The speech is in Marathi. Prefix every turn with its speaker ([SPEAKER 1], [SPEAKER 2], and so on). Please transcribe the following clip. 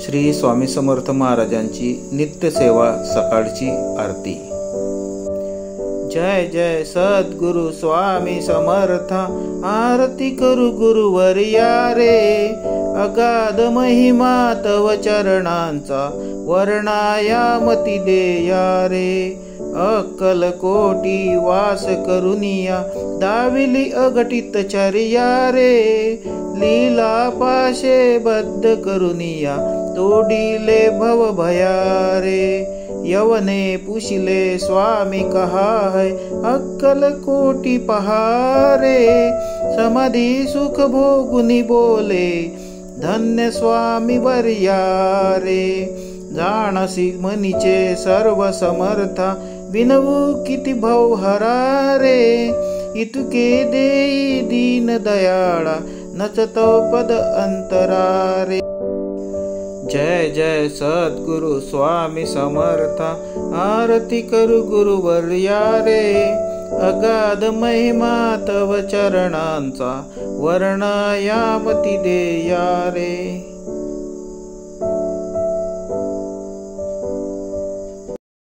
[SPEAKER 1] श्री स्वामी समर्थ महाराजांची नित्य सेवा सकाळची आरती। जय जय सद्गुरु स्वामी समर्थ, आरती करू गुरुवर्या रे। अगाध महिमा तव चरणांचा, वर्णायामती देया रे। अक्कल कोटी वास करुनिया, दाविली अघटित चर्या रे। लीला पाशे बद्ध करुनिया, तोडिले भव भया रे। यवने पुशिले स्वामी कहा है, अक्कल कोटी पहारे। समाधी सुख भोगुनी बोले, धन्य स्वामी वर्या रे। जाणसी मनीचे सर्व समर्था, विनवू किती भव हरा रे। इतुके देई दीन दयाळा, नचतो पद अंतरा रे। जय जय सद्गुरु स्वामी समर्थ, आरती करू गुरुवर्या रे। अगाध महिमा तव चरणांचा, वर्णायामती देया रे।